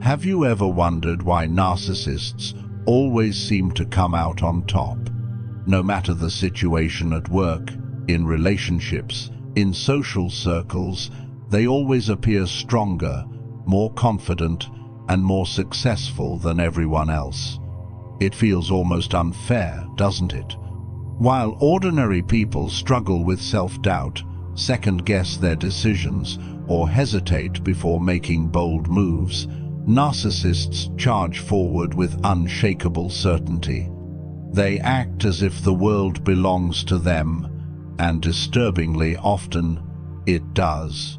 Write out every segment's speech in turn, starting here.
Have you ever wondered why narcissists always seem to come out on top? No matter the situation at work, in relationships, in social circles, they always appear stronger, more confident, and more successful than everyone else. It feels almost unfair, doesn't it? While ordinary people struggle with self-doubt, second-guess their decisions, or hesitate before making bold moves, narcissists charge forward with unshakable certainty. They act as if the world belongs to them, and disturbingly often, it does.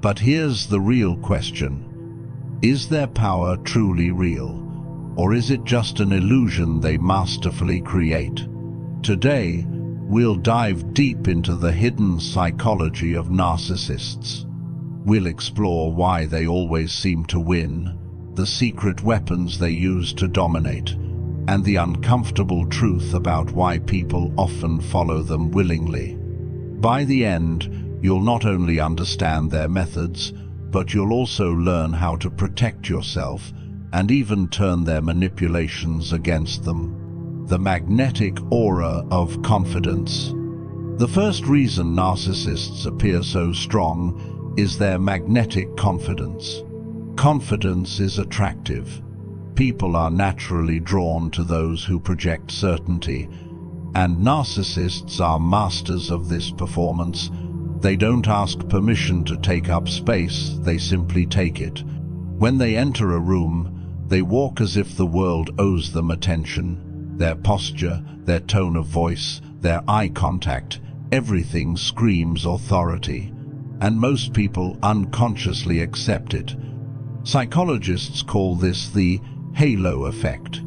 But here's the real question. Is their power truly real, or is it just an illusion they masterfully create? Today, we'll dive deep into the hidden psychology of narcissists. We'll explore why they always seem to win, the secret weapons they use to dominate, and the uncomfortable truth about why people often follow them willingly. By the end, you'll not only understand their methods, but you'll also learn how to protect yourself and even turn their manipulations against them. The magnetic aura of confidence. The first reason narcissists appear so strong is their magnetic confidence. Confidence is attractive. People are naturally drawn to those who project certainty, and narcissists are masters of this performance. They don't ask permission to take up space, they simply take it. When they enter a room, they walk as if the world owes them attention. Their posture, their tone of voice, their eye contact, everything screams authority, and most people unconsciously accept it. Psychologists call this the halo effect.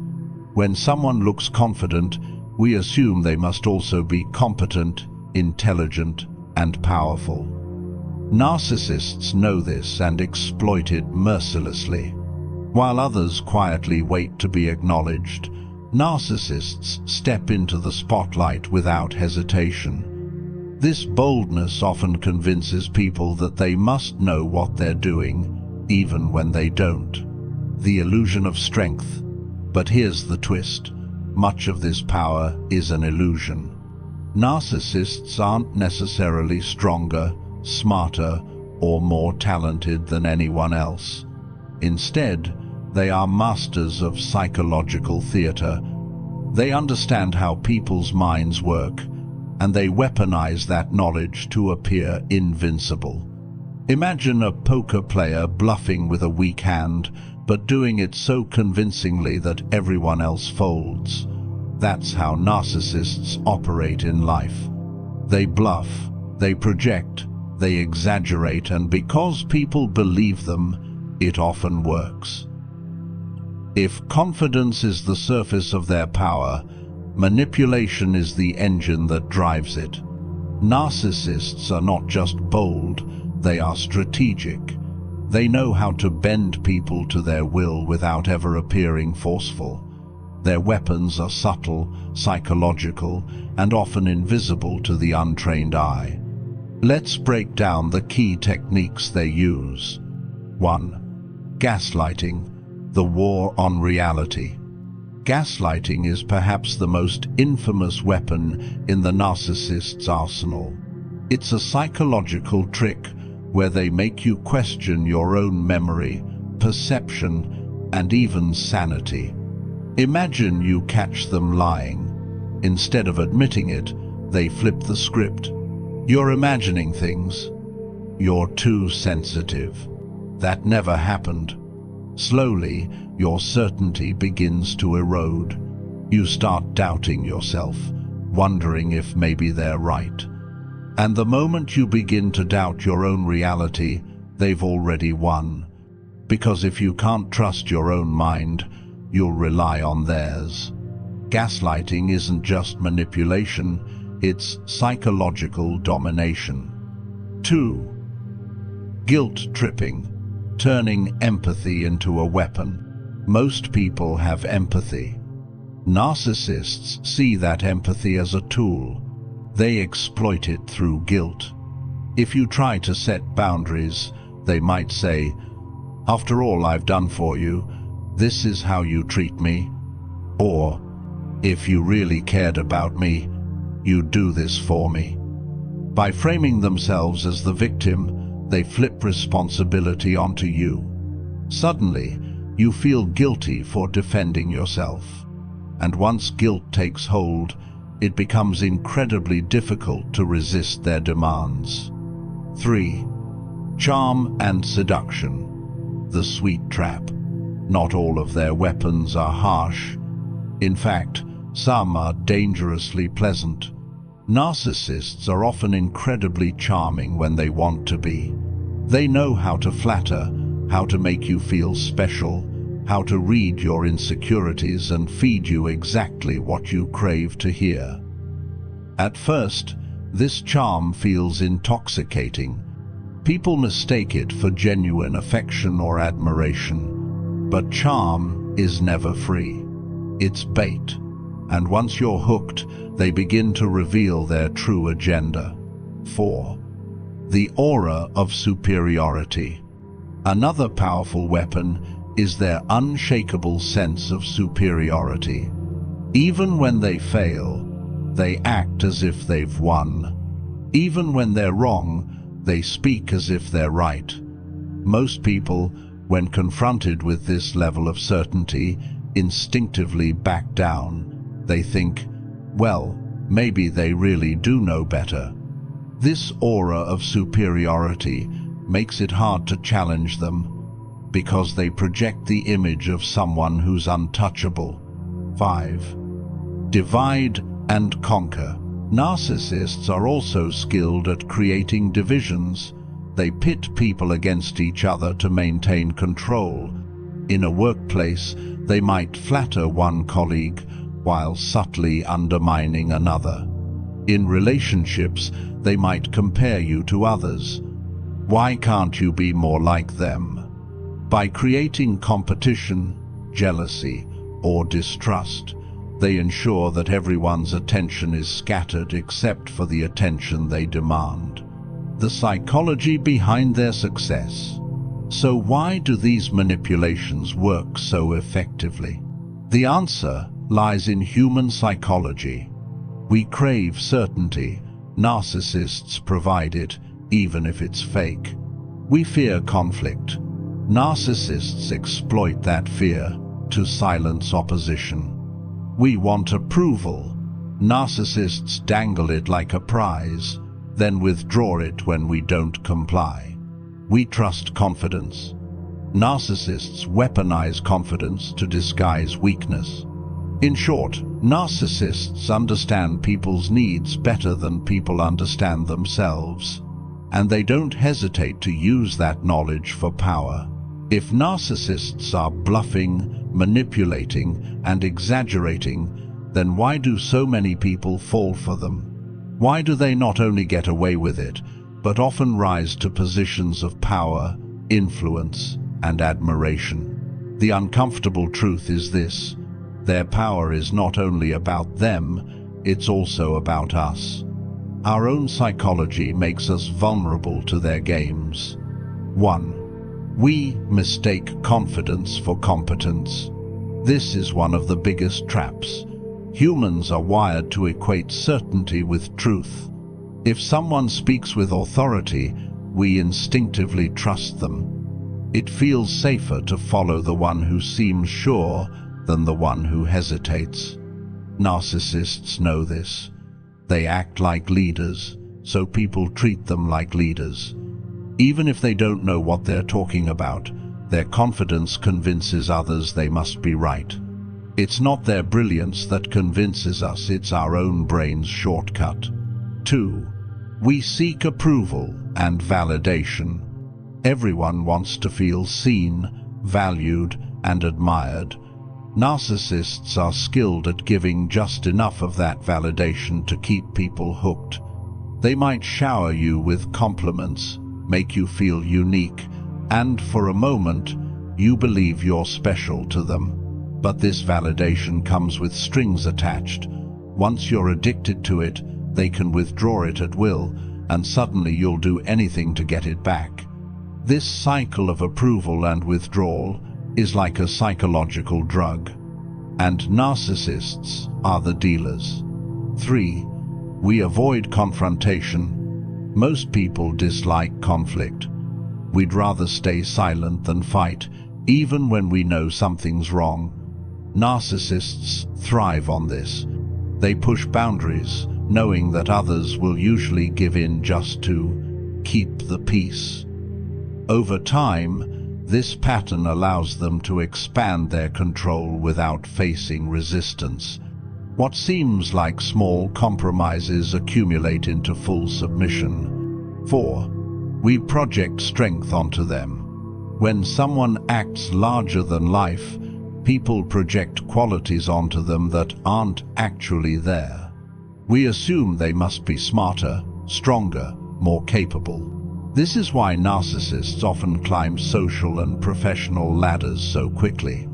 When someone looks confident, we assume they must also be competent, intelligent, and powerful. Narcissists know this and exploit it mercilessly. While others quietly wait to be acknowledged, narcissists step into the spotlight without hesitation. This boldness often convinces people that they must know what they're doing, even when they don't. The illusion of strength. But here's the twist. Much of this power is an illusion. Narcissists aren't necessarily stronger, smarter, or more talented than anyone else. Instead, they are masters of psychological theater. They understand how people's minds work, and they weaponize that knowledge to appear invincible. Imagine a poker player bluffing with a weak hand, but doing it so convincingly that everyone else folds. That's how narcissists operate in life. They bluff, they project, they exaggerate, and because people believe them, it often works. If confidence is the surface of their power, manipulation is the engine that drives it. Narcissists are not just bold, they are strategic. They know how to bend people to their will without ever appearing forceful. Their weapons are subtle, psychological, and often invisible to the untrained eye. Let's break down the key techniques they use. 1. Gaslighting, the war on reality. Gaslighting is perhaps the most infamous weapon in the narcissist's arsenal. It's a psychological trick where they make you question your own memory, perception, and even sanity. Imagine you catch them lying. Instead of admitting it, they flip the script. You're imagining things. You're too sensitive. That never happened. Slowly, your certainty begins to erode. You start doubting yourself, wondering if maybe they're right. And the moment you begin to doubt your own reality, they've already won. Because if you can't trust your own mind, you'll rely on theirs. Gaslighting isn't just manipulation, it's psychological domination. 2. Guilt tripping, turning empathy into a weapon. Most people have empathy. Narcissists see that empathy as a tool. They exploit it through guilt. If you try to set boundaries, they might say, After all I've done for you, this is how you treat me? Or, if you really cared about me, you'd do this for me. By framing themselves as the victim, they flip responsibility onto you. Suddenly, you feel guilty for defending yourself. And once guilt takes hold, it becomes incredibly difficult to resist their demands. 3. Charm and seduction. The sweet trap. Not all of their weapons are harsh. In fact, some are dangerously pleasant. Narcissists are often incredibly charming when they want to be. They know how to flatter, how to make you feel special, how to read your insecurities and feed you exactly what you crave to hear. At first, this charm feels intoxicating. People mistake it for genuine affection or admiration. But charm is never free. It's bait. And once you're hooked, they begin to reveal their true agenda. 4. The aura of superiority. Another powerful weapon is their unshakable sense of superiority. Even when they fail, they act as if they've won. Even when they're wrong, they speak as if they're right. Most people, when confronted with this level of certainty, instinctively back down. They think, well, maybe they really do know better. This aura of superiority makes it hard to challenge them, because they project the image of someone who's untouchable. 5. Divide and conquer. Narcissists are also skilled at creating divisions. They pit people against each other to maintain control. In a workplace, they might flatter one colleague while subtly undermining another. In relationships, they might compare you to others. Why can't you be more like them? By creating competition, jealousy, or distrust, they ensure that everyone's attention is scattered except for the attention they demand. The psychology behind their success. So why do these manipulations work so effectively? The answer lies in human psychology. We crave certainty. Narcissists provide it, even if it's fake. We fear conflict. Narcissists exploit that fear to silence opposition. We want approval. Narcissists dangle it like a prize, then withdraw it when we don't comply. We trust confidence. Narcissists weaponize confidence to disguise weakness. In short, narcissists understand people's needs better than people understand themselves, and they don't hesitate to use that knowledge for power. If narcissists are bluffing, manipulating, and exaggerating, then why do so many people fall for them? Why do they not only get away with it, but often rise to positions of power, influence, and admiration? The uncomfortable truth is this: their power is not only about them, it's also about us. Our own psychology makes us vulnerable to their games. 1. We mistake confidence for competence. This is one of the biggest traps. Humans are wired to equate certainty with truth. If someone speaks with authority, we instinctively trust them. It feels safer to follow the one who seems sure than the one who hesitates. Narcissists know this. They act like leaders, so people treat them like leaders. Even if they don't know what they're talking about, their confidence convinces others they must be right. It's not their brilliance that convinces us, it's our own brain's shortcut. 2. We seek approval and validation. Everyone wants to feel seen, valued, and admired. Narcissists are skilled at giving just enough of that validation to keep people hooked. They might shower you with compliments, make you feel unique, and for a moment, you believe you're special to them. But this validation comes with strings attached. Once you're addicted to it, they can withdraw it at will, and suddenly you'll do anything to get it back. This cycle of approval and withdrawal is like a psychological drug, and narcissists are the dealers. 3. We avoid confrontation. Most people dislike conflict. We'd rather stay silent than fight, even when we know something's wrong. Narcissists thrive on this. They push boundaries, knowing that others will usually give in just to keep the peace. Over time, this pattern allows them to expand their control without facing resistance. What seems like small compromises accumulate into full submission. 4. We project strength onto them. When someone acts larger than life, people project qualities onto them that aren't actually there. We assume they must be smarter, stronger, more capable. This is why narcissists often climb social and professional ladders so quickly.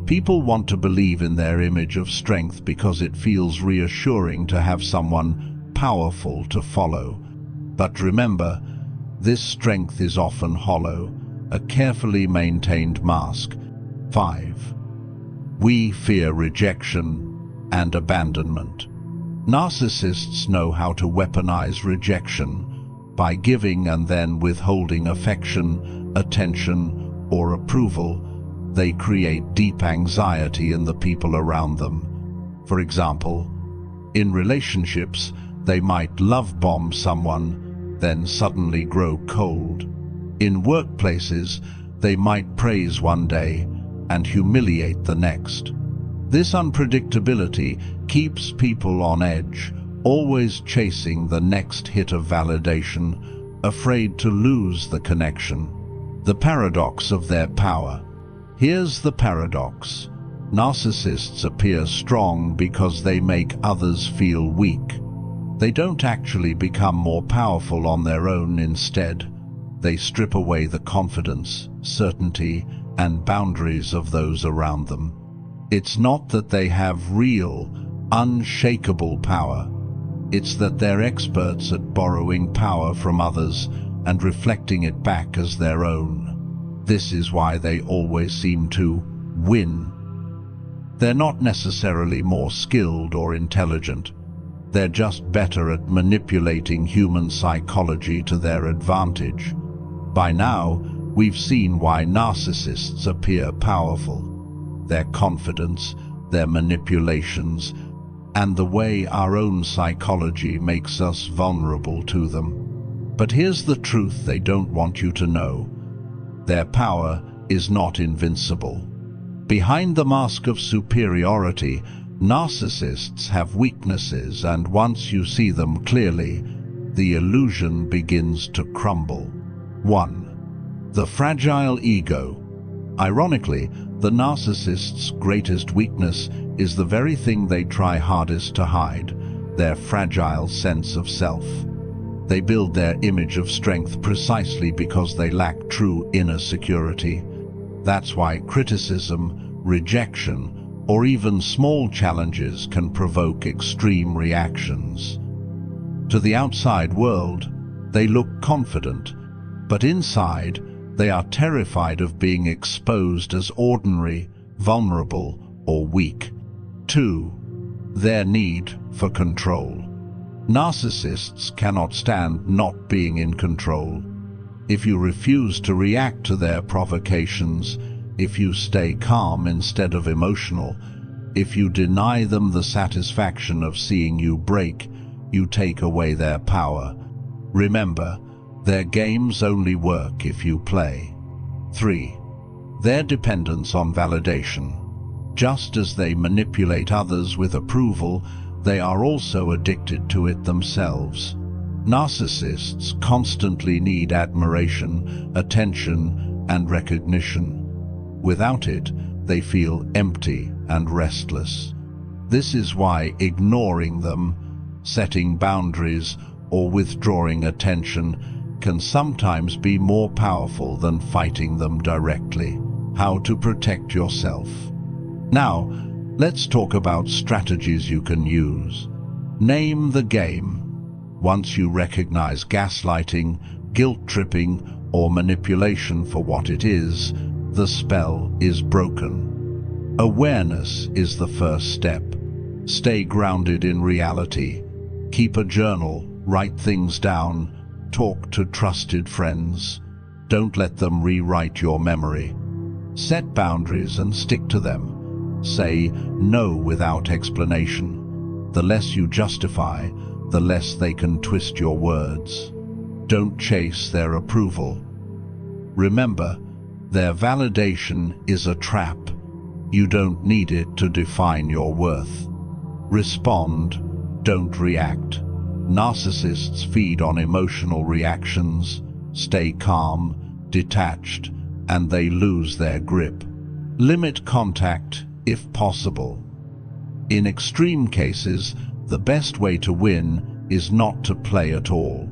People want to believe in their image of strength because it feels reassuring to have someone powerful to follow. But remember, this strength is often hollow, a carefully maintained mask. 5. We fear rejection and abandonment. Narcissists know how to weaponize rejection. By giving and then withholding affection, attention, or approval, they create deep anxiety in the people around them. For example, in relationships, they might love bomb someone, then suddenly grow cold. In workplaces, they might praise one day and humiliate the next. This unpredictability keeps people on edge, always chasing the next hit of validation, afraid to lose the connection. The paradox of their power. Here's the paradox. Narcissists appear strong because they make others feel weak. They don't actually become more powerful on their own. Instead, they strip away the confidence, certainty, and boundaries of those around them. It's not that they have real, unshakable power. It's that they're experts at borrowing power from others and reflecting it back as their own. This is why they always seem to win. They're not necessarily more skilled or intelligent. They're just better at manipulating human psychology to their advantage. By now, we've seen why narcissists appear powerful. Their confidence, their manipulations, and the way our own psychology makes us vulnerable to them. But here's the truth they don't want you to know. Their power is not invincible. Behind the mask of superiority, narcissists have weaknesses, and once you see them clearly, the illusion begins to crumble. 1. The fragile ego. Ironically, the narcissist's greatest weakness is the very thing they try hardest to hide, their fragile sense of self. They build their image of strength precisely because they lack true inner security. That's why criticism, rejection, or even small challenges can provoke extreme reactions. To the outside world, they look confident, but inside, they are terrified of being exposed as ordinary, vulnerable, or weak. 2. Their need for control. Narcissists cannot stand not being in control. If you refuse to react to their provocations, if you stay calm instead of emotional, if you deny them the satisfaction of seeing you break, you take away their power. Remember, their games only work if you play. 3. Their dependence on validation. Just as they manipulate others with approval, they are also addicted to it themselves. Narcissists constantly need admiration, attention, and recognition. Without it, they feel empty and restless. This is why ignoring them, setting boundaries, or withdrawing attention can sometimes be more powerful than fighting them directly. How to protect yourself. Now, let's talk about strategies you can use. Name the game. Once you recognize gaslighting, guilt-tripping, or manipulation for what it is, the spell is broken. Awareness is the first step. Stay grounded in reality. Keep a journal, write things down, talk to trusted friends. Don't let them rewrite your memory. Set boundaries and stick to them. Say no without explanation. The less you justify, the less they can twist your words. Don't chase their approval. Remember, their validation is a trap. You don't need it to define your worth. Respond, don't react. Narcissists feed on emotional reactions, stay calm, detached, and they lose their grip. Limit contact if possible. In extreme cases, the best way to win is not to play at all.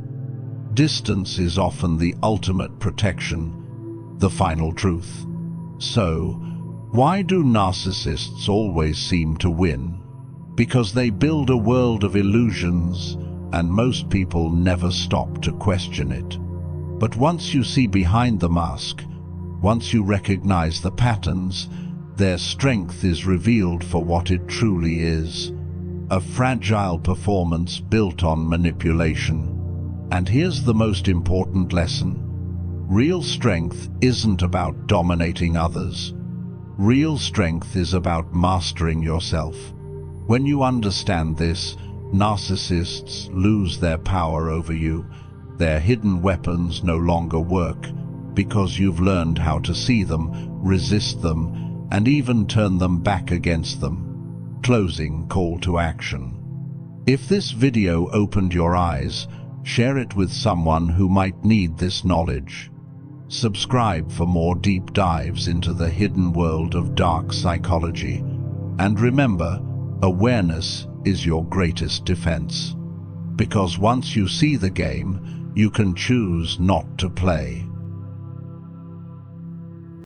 Distance is often the ultimate protection, the final truth. So, why do narcissists always seem to win? Because they build a world of illusions, and most people never stop to question it. But once you see behind the mask, once you recognize the patterns, their strength is revealed for what it truly is: a fragile performance built on manipulation. And here's the most important lesson. Real strength isn't about dominating others. Real strength is about mastering yourself. When you understand this, narcissists lose their power over you. Their hidden weapons no longer work, because you've learned how to see them, resist them, and even turn them back against them. Closing call to action. If this video opened your eyes, share it with someone who might need this knowledge. Subscribe for more deep dives into the hidden world of dark psychology. And remember, awareness is your greatest defense. Because once you see the game, you can choose not to play.